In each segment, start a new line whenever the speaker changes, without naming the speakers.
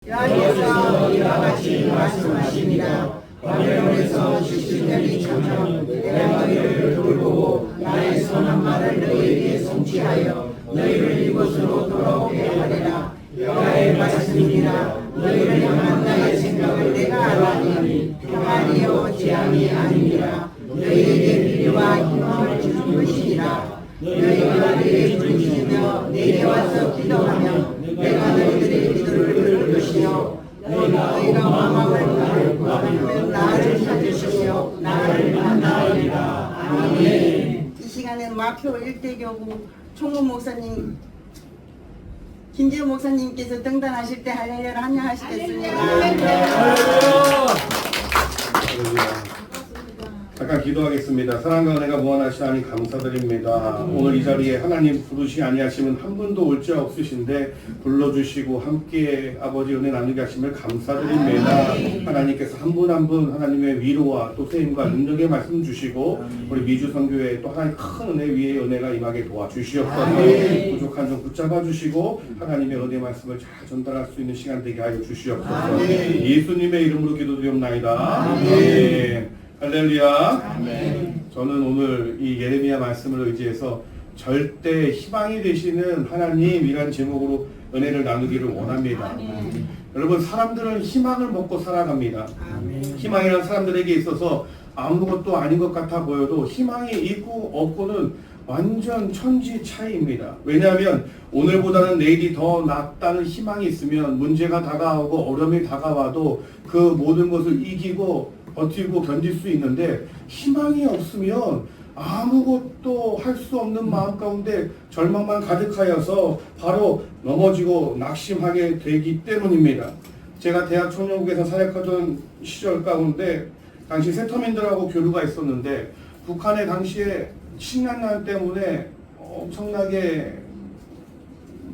여호와께서 이와 같이 말씀하시니라. 바벨론에서 70년이 차면 내가 너희를 돌보고 나의 선한 말을 너희에게 성취하여 너희를 이곳으로 돌아오게 하리라. 여호와의 말씀이니라. 너희를 향한 나의 생각을 내가 알아니 평안이요 재앙이 아니니라. 너희에게 미래와 희망을 주는 것이니라. 너희가 내게 부르짖으며 내게 와서 기도하며 내가 너희들의 기도를 들을 것이요 너희가 마음을 구하면 나를 찾으시며 나를 만나리라. 아멘. 이 시간에는 마표 일대교구 총무 목사님 김재우 목사님께서 등단하실 때 할렐루야 함양하시겠습니다.
잠깐 기도하겠습니다. 사랑과 은혜가 무한하신 하나님 감사드립니다. 오늘 이 자리에 하나님 부르시 아니하시면 한 분도 올 자 없으신데 불러주시고 함께 아버지 은혜 나누게 하심을 감사드립니다. 하나님께서 한 분 한 분 하나님의 위로와 또 세임과 능력의 말씀 주시고 우리 미주 선교회 또 하나님 큰 은혜 위에 은혜가 임하게 도와주시옵소서. 부족한 점 붙잡아 주시고 하나님의 은혜 말씀을 잘 전달할 수 있는 시간 되게 하여 주시옵소서. 예수님의 이름으로 기도드리옵나이다. 아멘. 할렐루야. 아멘. 저는 오늘 이 예레미야 말씀을 의지해서 절대 희망이 되시는 하나님이란 제목으로 은혜를 나누기를 원합니다. 아멘. 여러분, 사람들은 희망을 먹고 살아갑니다. 아멘. 희망이란 사람들에게 있어서 아무것도 아닌 것 같아 보여도 희망이 있고 없고는 완전 천지 차이입니다. 왜냐하면 오늘보다는 내일이 더 낫다는 희망이 있으면 문제가 다가오고 어려움이 다가와도 그 모든 것을 이기고 버티고 견딜 수 있는데 희망이 없으면 아무것도 할 수 없는 마음 가운데 절망만 가득하여서 바로 넘어지고 낙심하게 되기 때문입니다. 제가 대학 청년국에서 사역하던 시절 가운데 당시 세터민들하고 교류가 있었는데 북한의 당시에 식량난 때문에 엄청나게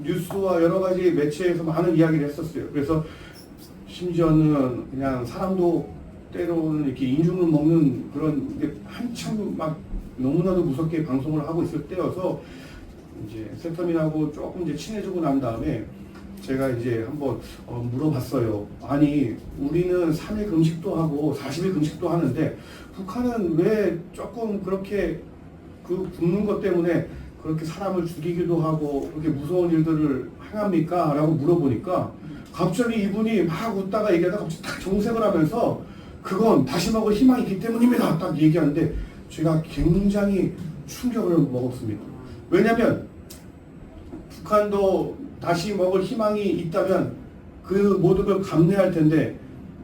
뉴스와 여러 가지 매체에서 많은 이야기를 했었어요. 그래서 심지어는 그냥 사람도 때로는 이렇게 인중을 먹는 그런 게 한참 막 너무나도 무섭게 방송을 하고 있을 때여서 이제 세터민하고 조금 이제 친해지고 난 다음에 제가 이제 한번 물어봤어요. 아니, 우리는 3일 금식도 하고 40일 금식도 하는데 북한은 왜 조금 그렇게 그 굶는 것 때문에 그렇게 사람을 죽이기도 하고 그렇게 무서운 일들을 행합니까? 라고 물어보니까 갑자기 이분이 막 웃다가 얘기하다가 갑자기 딱 정색을 하면서 그건 다시 먹을 희망이 있기 때문입니다. 딱 얘기하는데 제가 굉장히 충격을 먹었습니다. 왜냐하면 북한도 다시 먹을 희망이 있다면 그 모든 걸 감내할 텐데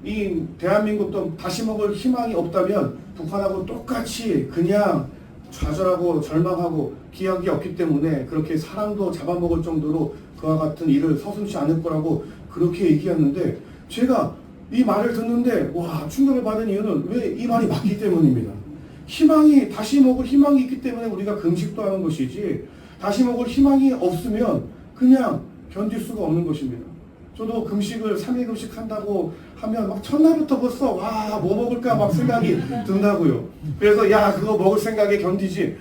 이 대한민국도 다시 먹을 희망이 없다면 북한하고 똑같이 그냥 좌절하고 절망하고 기약이 없기 때문에 그렇게 사람도 잡아먹을 정도로 그와 같은 일을 서슴지 않을 거라고 그렇게 얘기했는데 제가 이 말을 듣는데 와, 충격을 받은 이유는 왜 이 말이 맞기 때문입니다. 희망이 다시 먹을 희망이 있기 때문에 우리가 금식도 하는 것이지 다시 먹을 희망이 없으면 그냥 견딜 수가 없는 것입니다. 저도 금식을 3일 금식 한다고 하면 막 첫날부터 벌써 와, 뭐 먹을까 막 생각이 든다고요. 그래서 야, 그거 먹을 생각에 견디지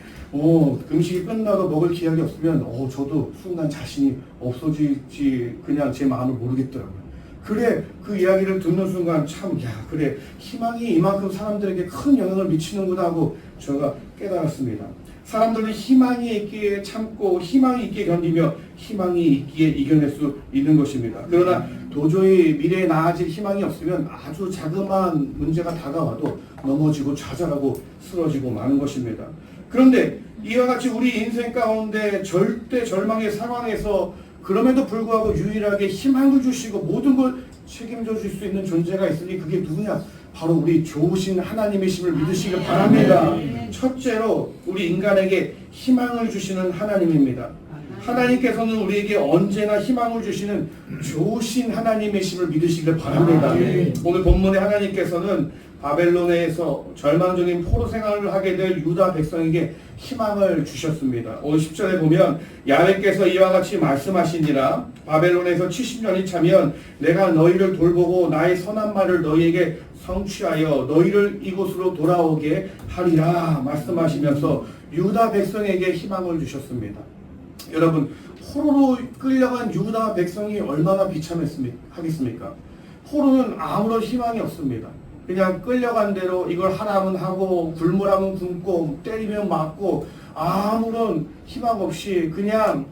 금식이 끝나도 먹을 기약이 없으면 저도 순간 자신이 없어질지 그냥 제 마음을 모르겠더라고요. 그래, 그 이야기를 듣는 순간 참, 그래, 희망이 이만큼 사람들에게 큰 영향을 미치는구나 하고 제가 깨달았습니다. 사람들은 희망이 있기에 참고 희망이 있기에 견디며 희망이 있기에 이겨낼 수 있는 것입니다. 그러나 도저히 미래에 나아질 희망이 없으면 아주 자그마한 문제가 다가와도 넘어지고 좌절하고 쓰러지고 마는 것입니다. 그런데 이와 같이 우리 인생 가운데 절대 절망의 상황에서 그럼에도 불구하고 유일하게 희망을 주시고 모든 걸 책임져 줄 수 있는 존재가 있으니 그게 누구냐? 바로 우리 좋으신 하나님이심을 믿으시길 바랍니다. 첫째로 우리 인간에게 희망을 주시는 하나님입니다. 하나님께서는 우리에게 언제나 희망을 주시는 좋으신 하나님이심을 믿으시길 바랍니다. 오늘 본문에 하나님께서는 바벨론에서 절망적인 포로 생활을 하게 될 유다 백성에게 희망을 주셨습니다. 오늘 10절에 보면 야훼께서 이와 같이 말씀하시니라. 바벨론에서 70년이 차면 내가 너희를 돌보고 나의 선한 말을 너희에게 성취하여 너희를 이곳으로 돌아오게 하리라 말씀하시면서 유다 백성에게 희망을 주셨습니다. 여러분, 포로로 끌려간 유다 백성이 얼마나 비참하겠습니까? 포로는 아무런 희망이 없습니다. 그냥 끌려간 대로 이걸 하라면 하고 굶으라면 굶고 때리면 맞고 아무런 희망 없이 그냥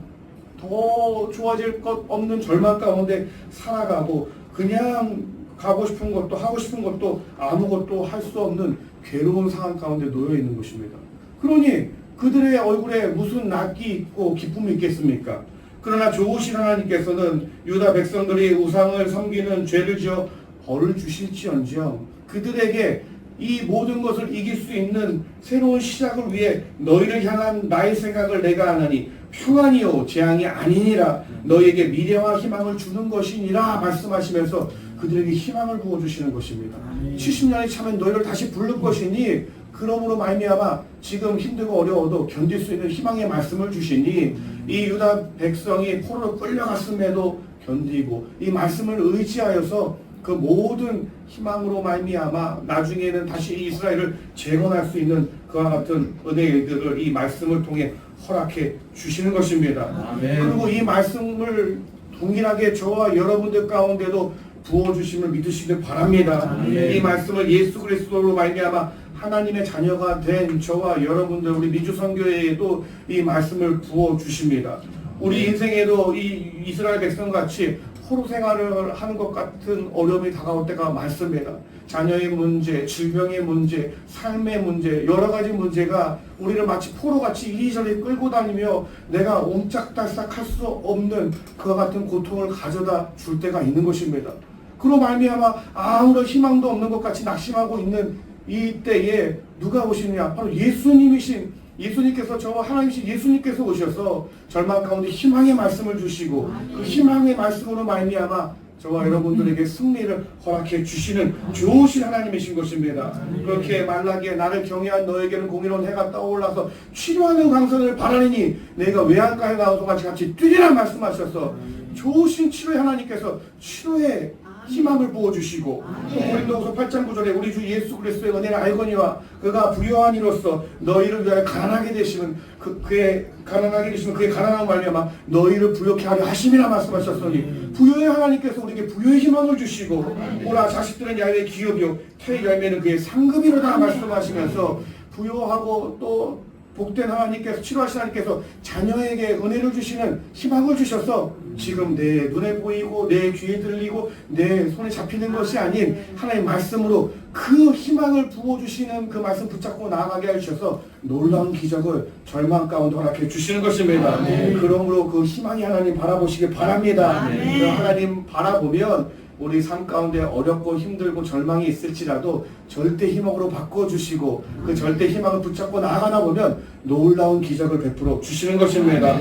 더 좋아질 것 없는 절망 가운데 살아가고 그냥 가고 싶은 것도 하고 싶은 것도 아무것도 할 수 없는 괴로운 상황 가운데 놓여 있는 것입니다. 그러니 그들의 얼굴에 무슨 낙이 있고 기쁨이 있겠습니까? 그러나 좋으신 하나님께서는 유다 백성들이 우상을 섬기는 죄를 지어 벌을 주실지언정 그들에게 이 모든 것을 이길 수 있는 새로운 시작을 위해 너희를 향한 나의 생각을 내가 하나니 평안이요 재앙이 아니니라 너희에게 미래와 희망을 주는 것이니라 말씀하시면서 그들에게 희망을 부어주시는 것입니다. 70년이 차면 너희를 다시 부를 것이니 그러므로 말미암아 지금 힘들고 어려워도 견딜 수 있는 희망의 말씀을 주시니 이 유다 백성이 포로로 끌려갔음에도 견디고 이 말씀을 의지하여서 그 모든 희망으로 말미암아 나중에는 다시 이스라엘을 재건할 수 있는 그와 같은 은혜들을 이 말씀을 통해 허락해 주시는 것입니다.
아멘.
그리고 이 말씀을 동일하게 저와 여러분들 가운데도 부어주심을 믿으시길 바랍니다.
아멘.
이 말씀을 예수 그리스도로 말미암아 하나님의 자녀가 된 저와 여러분들 우리 미주선교회에도 이 말씀을 부어주십니다. 우리 인생에도 이 이스라엘 백성같이 포로 생활을 하는 것 같은 어려움이 다가올 때가 많습니다. 자녀의 문제, 질병의 문제, 삶의 문제, 여러 가지 문제가 우리를 마치 포로같이 이리저리 끌고 다니며 내가 옴짝달싹 할 수 없는 그와 같은 고통을 가져다 줄 때가 있는 것입니다. 그로 말미암아 아무런 희망도 없는 것 같이 낙심하고 있는 이때에 누가 오시느냐? 바로 예수님께서 저와 하나님이신 예수님께서 오셔서 절망 가운데 희망의 말씀을 주시고 그 희망의 말씀으로 말미암아 저와 여러분들에게 승리를 허락해 주시는 좋으신 하나님이신 것입니다. 그렇게 말라기에 나를 경외한 너에게는 공의로운 해가 떠올라서 치료하는 광선을 바라니 내가 외양가에 나와서 같이 뛰리라 말씀하셔서 좋으신 치료의 하나님께서 치료의 희망을 부어주시고 고린도후서 8장 9절에 우리 주 예수 그리스도의 은혜를 알거니와 그가 부요한 이로써 너희를 위하여 가난하게 되시면 그의 가난함을 말미암아 너희를 부요케 하려 하심이라 말씀하셨으니 부요의 하나님께서 우리에게 부요의 희망을 주시고 오라 자식들은 야훼의 기업이요 태의 열매는 그의 상급이로다 말씀하시면서 부요하고 또 복된 하나님께서 치료하신 하나님께서 자녀에게 은혜를 주시는 희망을 주셔서 지금 내 눈에 보이고 내 귀에 들리고 내 손에 잡히는 것이 아닌 하나님의 말씀으로 그 희망을 부어주시는 그 말씀 붙잡고 나아가게 해주셔서 놀라운 기적을 절망 가운데 허락해 주시는 것입니다. 그러므로 그 희망의 하나님 바라보시기 바랍니다. 그 하나님 바라보면 우리 삶 가운데 어렵고 힘들고 절망이 있을지라도 절대 희망으로 바꿔주시고 그 절대 희망을 붙잡고 나아가다 보면 놀라운 기적을 베풀어 주시는 것입니다.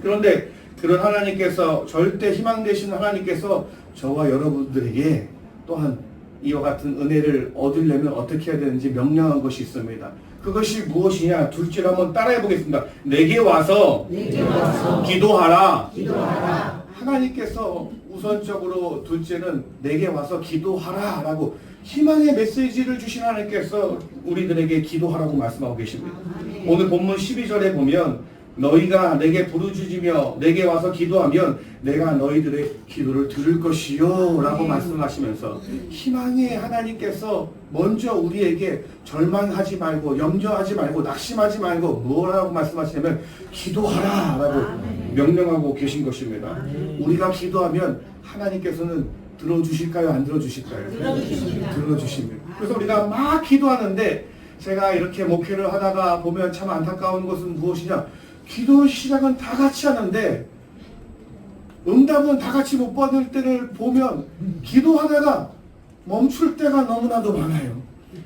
그런데 그런 하나님께서 절대 희망 되시는 하나님께서 저와 여러분들에게 또한 이와 같은 은혜를 얻으려면 어떻게 해야 되는지 명령한 것이 있습니다. 그것이 무엇이냐? 둘째로 한번 따라해 보겠습니다. 내게 와서 기도하라. 하나님께서 우선적으로 둘째는 내게 와서 기도하라 라고 희망의 메시지를 주신 하나님께서 우리들에게 기도하라고 말씀하고 계십니다. 오늘 본문 12절에 보면 너희가 내게 부르짖으며 내게 와서 기도하면 내가 너희들의 기도를 들을 것이요 라고 말씀하시면서 희망의 하나님께서 먼저 우리에게 절망하지 말고 염려하지 말고 낙심하지 말고 뭐라고 말씀하시냐면 기도하라 라고 명령하고 계신 것입니다. 우리가 기도하면 하나님께서는 들어주실까요? 안 들어주실까요? 들어주십니다. 그래서 우리가 막 기도하는데 제가 이렇게 목회를 하다가 보면 참 안타까운 것은 무엇이냐? 기도 시작은 다 같이 하는데 응답은 다 같이 못 받을 때를 보면 기도하다가 멈출 때가 너무나도 많아요.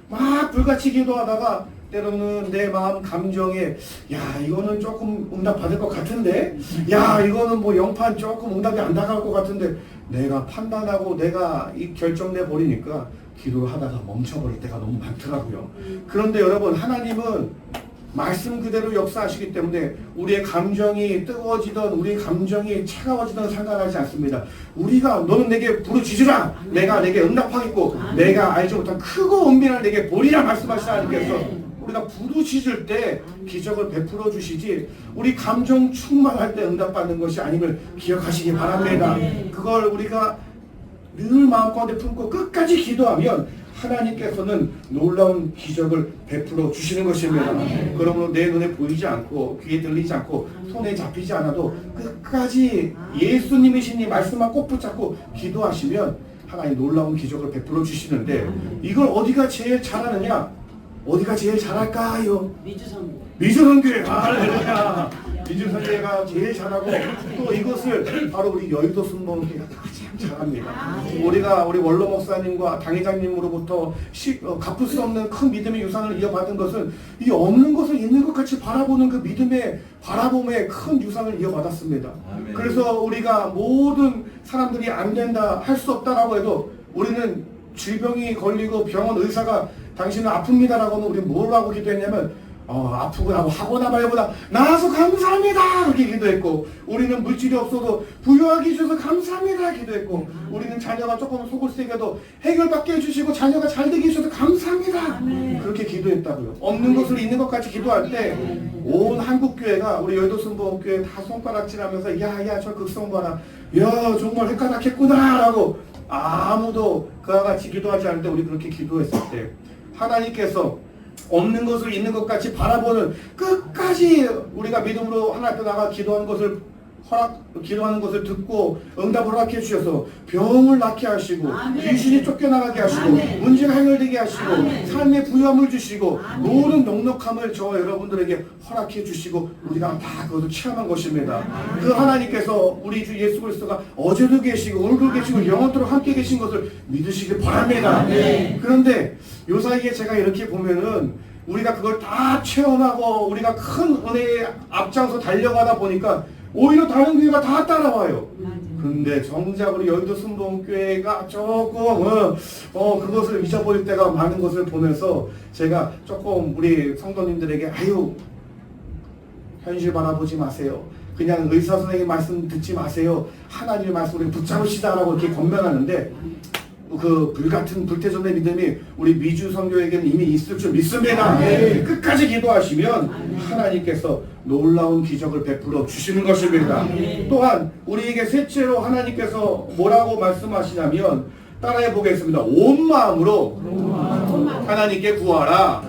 막 불같이 기도하다가 때로는 내 마음 감정에 야 이거는 조금 응답 받을 것 같은데 야 이거는 뭐 영판 조금 응답이 안 나갈 것 같은데 내가 판단하고 내가 이 결정내 버리니까 기도를 하다가 멈춰버릴 때가 너무 많더라고요. 그런데 여러분 하나님은 말씀 그대로 역사하시기 때문에 우리의 감정이 뜨거워지던 우리의 감정이 차가워지던 상관하지 않습니다. 우리가 너는 내게 부르짖으라 내가 내게 응답하겠고 내가 알지 못한 크고 은밀한 내게 보리라 말씀하시는 하나님께서 우리가 부르짖을 때 기적을 베풀어 주시지 우리 감정 충만할 때 응답받는 것이 아님을 기억하시기 바랍니다. 그걸 우리가 늘 마음 가운데 품고 끝까지 기도하면 하나님께서는 놀라운 기적을 베풀어 주시는 것입니다. 그러므로 내 눈에 보이지 않고 귀에 들리지 않고 손에 잡히지 않아도 끝까지 예수님이신 이 말씀만 꼭 붙잡고 기도하시면 하나님 놀라운 기적을 베풀어 주시는데 이걸 어디가 제일 잘하느냐? 어디가 제일 잘할까요? 미주선교회. 할렐루야. 미주선교회가 제일 잘하고 또 이것을 바로 우리 여의도 순복음교회가 가장 잘합니다. 우리 원로 목사님과 당회장님으로부터 갚을 수 없는 큰 믿음의 유산을 이어받은 것은 이 없는 것을 있는 것 같이 바라보는 그 믿음의 바라봄의 큰 유산을 이어받았습니다. 그래서 우리가 모든 사람들이 안 된다, 할 수 없다라고 해도 우리는 질병이 걸리고 병원 의사가 당신은 아픕니다라고 하면 우리 뭘 하고 기도했냐면 아프구나 하거나 말거나 나와서 감사합니다 그렇게 기도했고, 우리는 물질이 없어도 부유하게 해주셔서 감사합니다 기도했고, 우리는 자녀가 조금 속을 세게도 해결받게 해주시고 자녀가 잘 되게 해주셔서 감사합니다 그렇게 기도했다고요. 없는 것을 있는 것 같이 기도할 때 온 한국교회가 우리 여의도 순복음교회 다 손가락질하면서 야야 저 극성 봐라, 야 정말 헷가닥했구나 라고 아무도 그와 같이 기도하지 않을 때 우리 그렇게 기도했을 때 하나님께서 없는 것을 있는 것 같이 바라보는 끝까지 우리가 믿음으로 하나님 앞에 나가 기도하는 것을 듣고 응답을 허락해 주셔서 병을 낫게 하시고 귀신이 쫓겨나가게 하시고 문제가 해결되게 하시고 삶의 부유함을 주시고 모든 넉넉함을 저와 여러분들에게 허락해 주시고 우리가 다 그것을 체험한 것입니다. 그 하나님께서 우리 주 예수 그리스도가 어제도 계시고 오늘도 계시고 영원토록 함께 계신 것을 믿으시길 바랍니다. 그런데 요 사이에 제가 이렇게 보면은 우리가 그걸 다 체험하고 우리가 큰 은혜에 앞장서 달려가다 보니까 오히려 다른 교회가 다 따라와요. 근데 정작 우리 여의도 순복음교회가 조금 그것을 잊어버릴 때가 많은 것을 보면서 제가 조금 우리 성도님들에게 현실 바라보지 마세요. 그냥 의사 선생님 말씀 듣지 마세요. 하나님의 말씀을 붙잡으시다라고 이렇게 권면하는데 그 불같은 불태전의 믿음이 우리 미주 선교에게는 이미 있을 줄 믿습니다. 끝까지 기도하시면 하나님께서 놀라운 기적을 베풀어 주시는 것입니다. 또한 우리에게 셋째로 하나님께서 뭐라고 말씀하시냐면 따라해 보겠습니다. 온 마음으로 하나님께 구하라.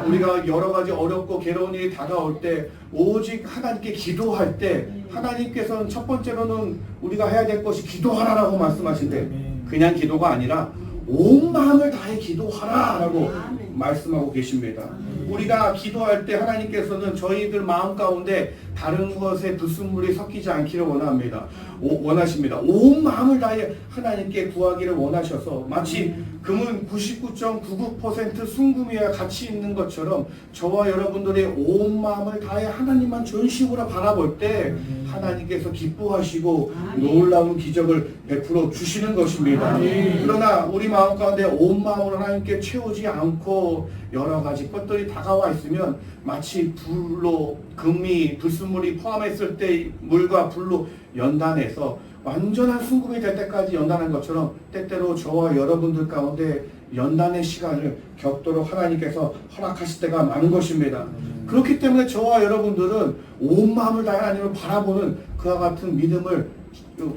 우리가 여러 가지 어렵고 괴로운 일이 다가올 때 오직 하나님께 기도할 때 하나님께서는 첫 번째로는 우리가 해야 될 것이 기도하라라고 말씀하신대. 그냥 기도가 아니라 온 마음을 다해 기도하라 라고 말씀하고 계십니다. 우리가 기도할 때 하나님께서는 저희들 마음 가운데 다른 것에 불순물이 섞이지 않기를 원하십니다. 온 마음을 다해 하나님께 구하기를 원하셔서 마치 금은 99.99% 순금이와 같이 있는 것처럼 저와 여러분들의 온 마음을 다해 하나님만 전심으로 바라볼 때 하나님께서 기뻐하시고 놀라운 기적을 베풀어 주시는 것입니다. 그러나 우리 마음 가운데 온 마음으로 하나님께 채우지 않고 여러 가지 것들이 다가와 있으면 마치 불로 금이 불순물이 포함했을 때 물과 불로 연단해서 완전한 순금이 될 때까지 연단한 것처럼 때때로 저와 여러분들 가운데 연단의 시간을 겪도록 하나님께서 허락하실 때가 많은 것입니다. 그렇기 때문에 저와 여러분들은 온 마음을 다해 하나님을 바라보는 그와 같은 믿음을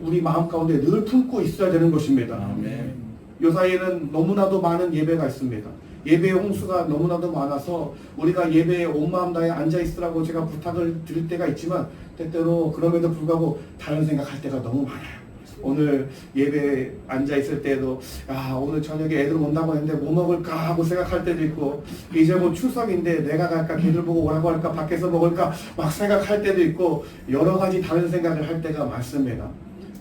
우리 마음 가운데 늘 품고 있어야 되는 것입니다. 요 사이에는 너무나도 많은 예배가 있습니다. 예배의 홍수가 너무나도 많아서 우리가 예배에 온 마음 다해 앉아있으라고 제가 부탁을 드릴 때가 있지만 때때로 그럼에도 불구하고 다른 생각할 때가 너무 많아요. 오늘 예배에 앉아있을 때도 오늘 저녁에 애들 온다고 했는데 뭐 먹을까 하고 생각할 때도 있고, 이제 뭐 추석인데 내가 갈까 걔들 보고 오라고 할까 밖에서 먹을까 막 생각할 때도 있고 여러 가지 다른 생각을 할 때가 많습니다.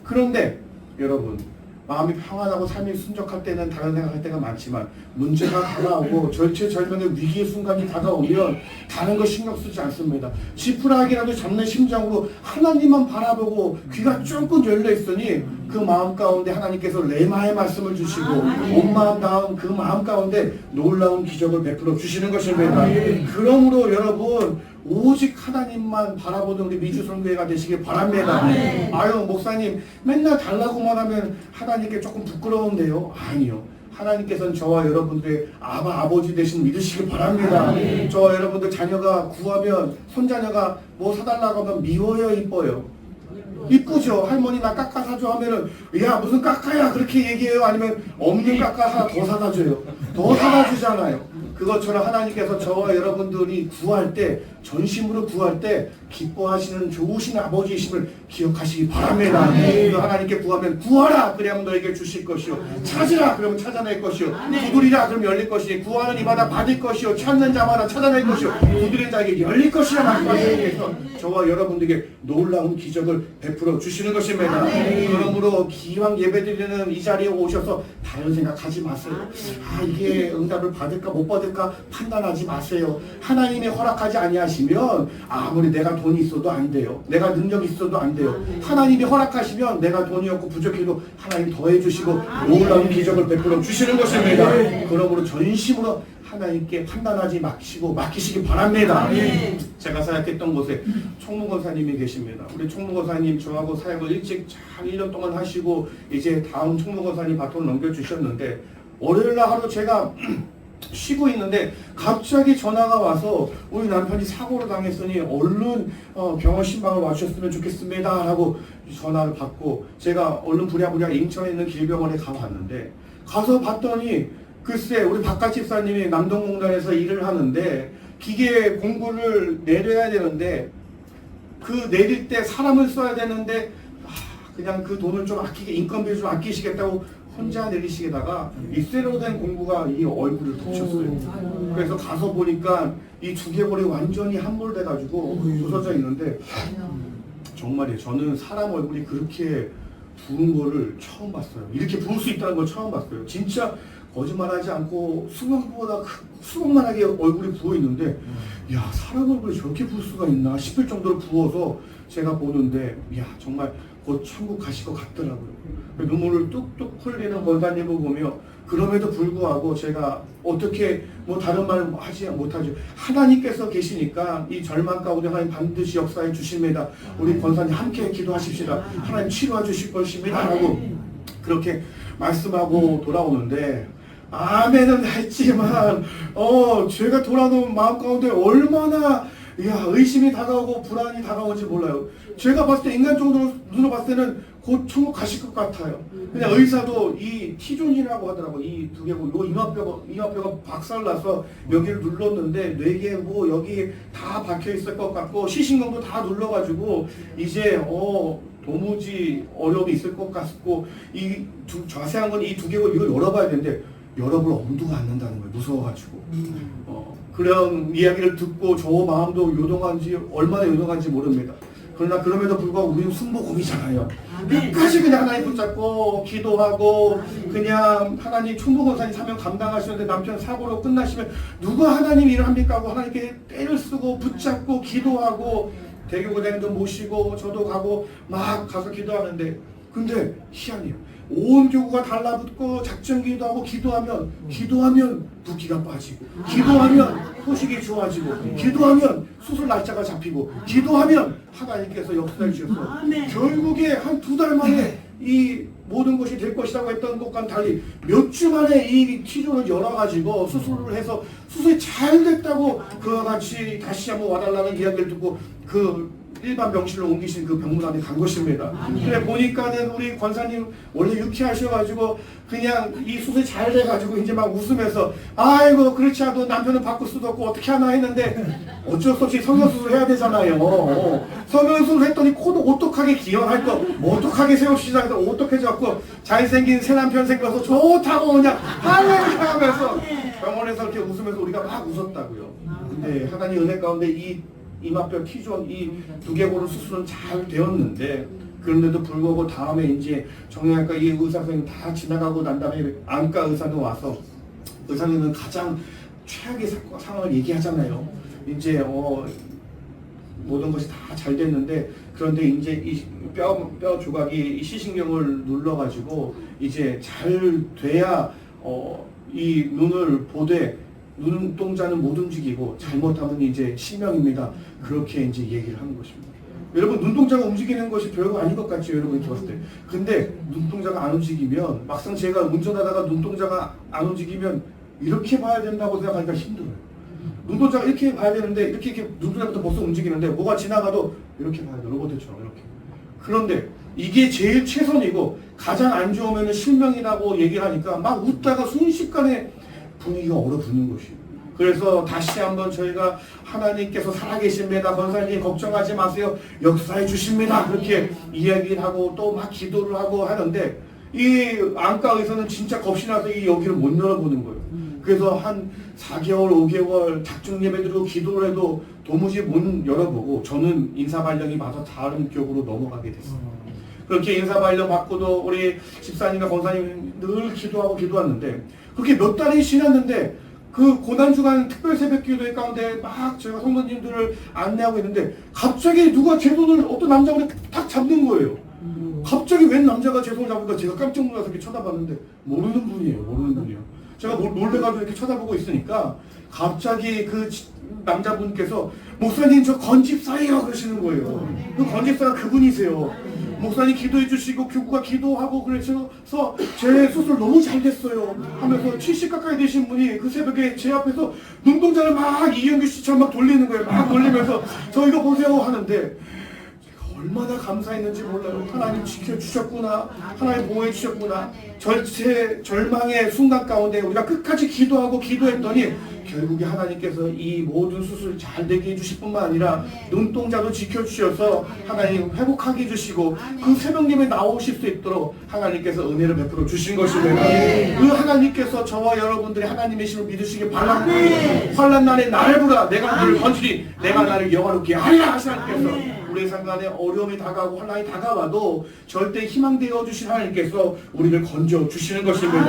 그런데 여러분, 마음이 평안하고 삶이 순적할 때는 다른 생각할 때가 많지만 문제가 다가오고 절체절명의 위기의 순간이 다가오면 다른 거 신경 쓰지 않습니다. 지푸라기라도 잡는 심정으로 하나님만 바라보고 귀가 쫑긋 열려 있으니 그 마음 가운데 하나님께서 레마의 말씀을 주시고 온 마음 다운 그 마음 가운데 놀라운 기적을 베풀어 주시는 것입니다. 그러므로 여러분, 오직 하나님만 바라보는 우리 미주선교회가 되시길 바랍니다. 목사님 맨날 달라고만 하면 하나님께 조금 부끄러운데요? 아니요. 하나님께서는 저와 여러분들의 아버지 되신 믿으시기 바랍니다. 저와 여러분들 자녀가 구하면 손자녀가 뭐 사달라고 하면 미워요, 이뻐요? 이쁘죠? 할머니 나 까까 사줘 하면은 야 무슨 까까야 그렇게 얘기해요? 아니면 없는 까까 하나 더 사다 줘요? 더 사다 주잖아요. 그것처럼 하나님께서 저와 여러분들이 구할 때, 전심으로 구할 때 기뻐하시는 좋으신 아버지이심을 기억하시기 바랍니다. 하나님께 구하면 구하라 그러면 너에게 주실 것이요, 찾으라 그러면 찾아낼 것이요, 두드리라 그러면 열릴 것이니, 구하는 이마다 받을 것이요, 찾는 자마다 찾아낼 것이요, 두드리는 자에게 열릴 것이라 말씀하시면서 저와 여러분들에게 놀라운 기적을 베풀어 주시는 것입니다. 그러므로 기왕 예배드리는 이 자리에 오셔서 다른 생각하지 마세요. 아 이게 응답을 받을까 못 받을까 판단하지 마세요. 하나님이 허락하지 아니하시면 아무리 내가 돈이 있어도 안 돼요. 내가 능력이 있어도 안 돼요. 하나님이 허락하시면 내가 돈이 없고 부족해도 하나님 더해주시고 놀라운 기적을 베풀어 주시는 것입니다. 그러므로 전심으로 하나님께 판단하지 맡기시기 바랍니다. 제가 사역했던 곳에 총무권사님이 계십니다. 우리 총무권사님 저하고 사역을 일찍 잘 1년 동안 하시고 이제 다음 총무권사님 바톤을 넘겨주셨는데, 월요일날 하루 제가 쉬고 있는데 갑자기 전화가 와서 우리 남편이 사고를 당했으니 얼른 병원 신방을 와주셨으면 좋겠습니다 라고 전화를 받고 제가 얼른 부랴부랴 인천에 있는 길병원에 가봤는데, 가서 봤더니 글쎄 우리 바깥 집사님이 남동공단에서 일을 하는데 기계 공구를 내려야 되는데 그 내릴 때 사람을 써야 되는데 그냥 그 돈을 좀 아끼게, 인건비를 좀 아끼시겠다고 혼자 내리시게다가 이 쇠로 된 공구가 이 얼굴을 덮쳤어요. 그래서 가서 보니까 이 두개골이 완전히 함몰돼 가지고 부서져 있는데, 정말이에요. 저는 사람 얼굴이 그렇게 부은 거를 처음 봤어요. 이렇게 부을 수 있다는 걸 처음 봤어요. 진짜 거짓말하지 않고 수박만하게 얼굴이 부어 있는데, 야 사람 얼굴이 저렇게 부을 수가 있나 싶을 정도로 부어서 제가 보는데, 야 정말 곧 천국 가실 것 같더라고요. 눈물을 뚝뚝 흘리는 권사님을 보며, 그럼에도 불구하고 제가 어떻게 뭐 다른 말 하지 못하죠. 하나님께서 계시니까 이 절망 가운데 하나님 반드시 역사해 주십니다. 우리 권사님 함께 기도하십시다. 하나님 치료해 주실 것입니다 라고 그렇게 말씀하고 돌아오는데, 아멘은 했지만 제가 돌아오는 마음 가운데 얼마나 의심이 다가오고 불안이 다가오는지 몰라요. 제가 봤을 때 인간적으로 눈으로 봤을 때는 곧 천국 가실 것 같아요. 그냥 의사도 이 T존이라고 하더라고. 이 두개골, 요 이마뼈가 박살나서 여기를 눌렀는데 뇌에 뭐 여기 다 박혀 있을 것 같고 시신경도 다 눌러가지고 이제 도무지 어려움이 있을 것 같고, 자세한 건 이 두개골 이걸 열어봐야 되는데 열어볼 엄두가 안 난다는 거예요. 무서워가지고. 그런 이야기를 듣고 저 마음도 얼마나 요동한지 모릅니다. 그러나 그럼에도 불구하고 우리는 순복음이잖아요. 끝까지 그냥 하나님 붙잡고 기도하고, 그냥 하나님 충무권사님 사명 감당하시는데 남편 사고로 끝나시면 누가 하나님 일을 합니까 하고 하나님께 때를 쓰고 붙잡고 기도하고, 대교구대도 모시고 저도 가고 막 가서 기도하는데, 근데 희한해요. 온 교구가 달라붙고 작전기도 하고 기도하면 붓기가 빠지고, 기도하면 소식이 좋아지고, 기도하면 수술 날짜가 잡히고, 기도하면 하나님께서 역사해 주셔서 결국에 한 2달 만에 이 모든 것이 될 것이라고 했던 것과는 달리 몇 주 만에 이 T존을 열어가지고 수술을 해서 수술이 잘 됐다고 그와 같이 다시 한번 와달라는 이야기를 듣고 그 일반 병실로 옮기신 그 병문안에 간 것입니다. 그래 보니까는 우리 권사님 원래 유쾌하셔가지고 그냥 이 수술이 잘 돼가지고 이제 막 웃으면서 아이고 그렇지 않아도 남편은 바꿀 수도 없고 어떻게 하나 했는데, 어쩔 수 없이 성형수술 해야 되잖아요. 성형수술 했더니 코도 오똑하게 기형할 거 오똑하게 세웁시다 해서 오똑해졌고, 잘생긴 새남편 생겨서 좋다고 그냥 할렐루야 하면서 병원에서 이렇게 웃으면서 우리가 막 웃었다고요. 근데 하나님 은혜 가운데 이 이마뼈 T존 이 두개골 수술은 잘 되었는데, 그런데도 불구하고 다음에 이제 정형외과 이 의사 선생님 다 지나가고 난 다음에 안과 의사도 와서, 의사님은 가장 최악의 상황을 얘기하잖아요. 이제 모든 것이 다 잘 됐는데, 그런데 이제 이 뼈 조각이 이 시신경을 눌러가지고 이제 잘 돼야 이 눈을 보되 눈동자는 못 움직이고 잘못하면 이제 실명입니다. 그렇게 이제 얘기를 하는 것입니다. 여러분 눈동자가 움직이는 것이 별거 아닌 것 같죠, 여러분 이렇게 봤을 때. 근데 눈동자가 안 움직이면 막상 제가 운전하다가 눈동자가 안 움직이면 이렇게 봐야 된다고 생각하니까 힘들어요. 눈동자가 이렇게 봐야 되는데 이렇게 눈동자부터 벌써 움직이는데 뭐가 지나가도 이렇게 봐야 돼, 로봇처럼 이렇게. 그런데 이게 제일 최선이고 가장 안 좋으면 실명이라고 얘기를 하니까 막 웃다가 순식간에 분위기가 얼어붙는 것이에요. 그래서 다시 한번 저희가 하나님께서 살아계십니다. 권사님 걱정하지 마세요. 역사해 주십니다. 그렇게 이야기를 하고 또 막 기도를 하고 하는데 이 안과 의사는 진짜 겁이 나서 이 여기를 못 열어보는 거예요. 그래서 한 4개월, 5개월 작중 예배드리고 기도를 해도 도무지 못 열어보고 저는 인사발령이 받아 다른 교구로 넘어가게 됐어요. 그렇게 인사발령 받고도 우리 집사님과 권사님 늘 기도하는데 그렇게 몇 달이 지났는데 그 고난주간 특별 새벽 기도회 가운데 막 제가 성도님들을 안내하고 있는데 갑자기 누가 제 손을 어떤 남자가 탁 잡는 거예요. 갑자기 웬 남자가 제 손을 잡으니까 제가 깜짝 놀라서 이렇게 쳐다봤는데 모르는 분이에요. 제가 놀래가지고 이렇게 쳐다보고 있으니까 갑자기 그 남자분께서 목사님 저 건집사예요 그러시는 거예요. 그 건집사가 그분이세요. 목사님 기도해 주시고 교구가 기도하고 그래서 제 수술 너무 잘 됐어요 하면서 70 가까이 되신 분이 그 새벽에 제 앞에서 눈동자를 막 이영규 씨처럼 막 돌리는 거예요. 막 돌리면서 저 이거 보세요 하는데 얼마나 감사했는지 몰라요. 하나님 지켜주셨구나. 하나님 보호해 주셨구나. 절망의 순간 가운데 우리가 끝까지 기도하고 기도했더니 결국에 하나님께서 이 모든 수술 잘 되게 해주실 뿐만 아니라 눈동자도 지켜주셔서 하나님 회복하게 해주시고 그 새벽 예배에 나오실 수 있도록 하나님께서 은혜를 베풀어 주신 것입니다. 그 하나님께서 저와 여러분들이 하나님의 힘을 믿으시기 바랍니다. 환난 날에 나를 부라 내가 너를 건지리 내가 나를 영화롭게 하리라 하신 하나님께서 우리 상간에 어려움이 다가오고 환난이 다가와도 절대 희망되어 주신 하나님께서 우리를 건져 주시는 것입니다.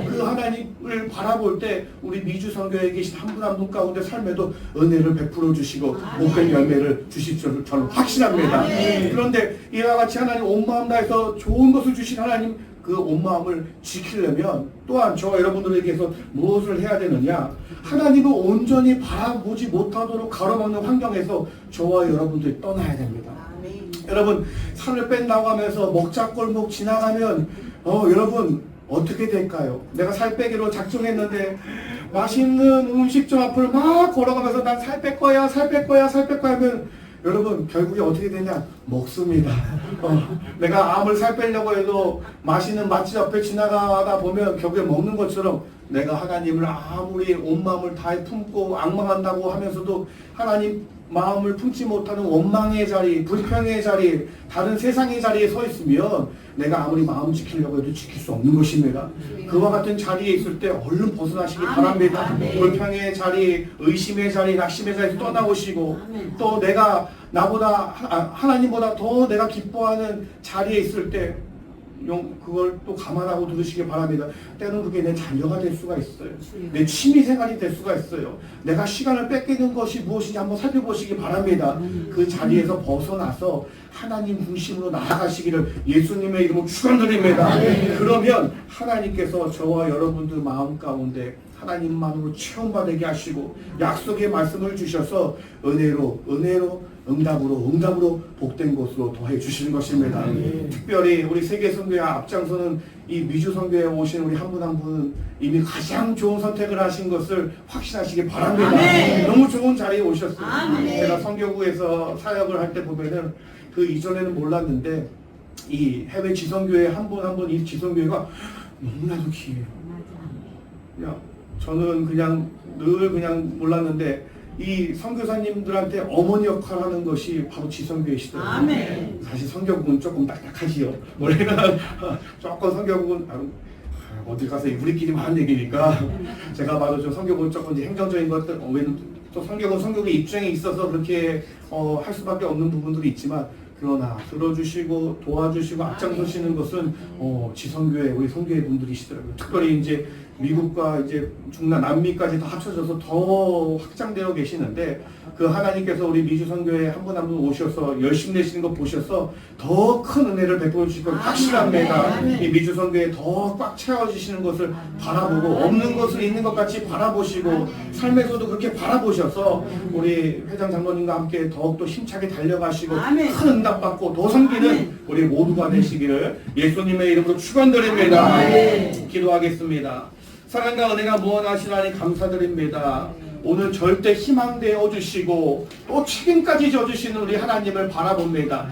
그 하나님을 바라볼 때 우리 미주 선교에 계신 한 분 한 분 가운데 삶에도 은혜를 베풀어 주시고 복된 열매를 주실 줄 저는 확신합니다. 그런데 이와 같이 하나님 온 마음 다해서 좋은 것을 주신 하나님 그 온 마음을 지키려면 또한 저와 여러분들에게서 무엇을 해야 되느냐, 하나님을 온전히 바라보지 못하도록 가로막는 환경에서 저와 여러분들이 떠나야 됩니다. 여러분 산을 뺀다고 하면서 먹자골목 지나가면 여러분 어떻게 될까요? 내가 살 빼기로 작정했는데 맛있는 음식점 앞을 막 걸어가면서 난 살 뺄 거야 하면 여러분 결국에 어떻게 되냐? 먹습니다. 내가 아무리 살 빼려고 해도 맛있는 맛집 앞에 지나가다 보면 결국에 먹는 것처럼 내가 하나님을 아무리 온 마음을 다해 품고 앙망한다고 하면서도 하나님 마음을 품지 못하는 원망의 자리, 불평의 자리, 다른 세상의 자리에 서 있으면 내가 아무리 마음 지키려고 해도 지킬 수 없는 것입니다. 그와 같은 자리에 있을 때 얼른 벗어나시기 바랍니다. 불평의 자리, 의심의 자리, 낙심의 자리에서 떠나오시고 또 내가 하나님보다 더 내가 기뻐하는 자리에 있을 때 그걸 또 감안하고 들으시기 바랍니다. 때로는 그게 내 자녀가 될 수가 있어요. 내 취미생활이 될 수가 있어요. 내가 시간을 뺏기는 것이 무엇인지 한번 살펴보시기 바랍니다. 그 자리에서 벗어나서 하나님 중심으로 나아가시기를 예수님의 이름으로 축원드립니다. 그러면 하나님께서 저와 여러분들 마음 가운데 하나님만으로 체험받게 하시고 약속의 말씀을 주셔서 은혜로 응답으로 복된 것으로 더해 주시는 것입니다. 특별히 우리 세계 선교회 앞장서는 이 미주 선교회에 오신 우리 한 분 한 분은 이미 가장 좋은 선택을 하신 것을 확신하시기 바랍니다. 너무 좋은 자리에 오셨어요. 제가 선교구에서 사역을 할 때 보면은 그 이전에는 몰랐는데 이 해외 지선교회 한 분 한 분 이 지선교회가 너무나도 귀해요. 저는 늘 몰랐는데 이 선교사님들한테 어머니 역할을 하는 것이 바로 지선교회시더라고요. 사실 선교국은 조금 딱딱하지요. 원래는 조금 선교국은 어디 가서 우리끼리만 하는 얘기니까 제가 봐도 좀 선교국은 조금 이제 행정적인 것들 또 선교국의 입장에 있어서 그렇게 할 수밖에 없는 부분들이 있지만 그러나 들어주시고 도와주시고 앞장서시는 것은 지성교회 우리 성교회 분들이시더라고요. 특별히 이제 미국과 이제 중남 남미까지 다 합쳐져서 더 확장되어 계시는데 그 하나님께서 우리 미주성교회 한 분 한 분 오셔서 열심히 내시는 거 보셔서 더 큰 은혜를 베풀어 주실 것 확실합니다. 이 미주성교회 더 꽉 채워주시는 것을 바라보고 없는 것을 있는 것 같이 바라보시고 삶에서도 그렇게 바라보셔서 우리 회장 장로님과 함께 더욱더 힘차게 달려가시고 큰 응답받고 더 섬기는 우리 모두가 되시기를 예수님의 이름으로 축원드립니다. 기도하겠습니다. 사랑과 은혜가 무한하시라니 감사드립니다. 오늘 절대 희망되어 주시고 또 책임까지 져주시는 우리 하나님을 바라봅니다.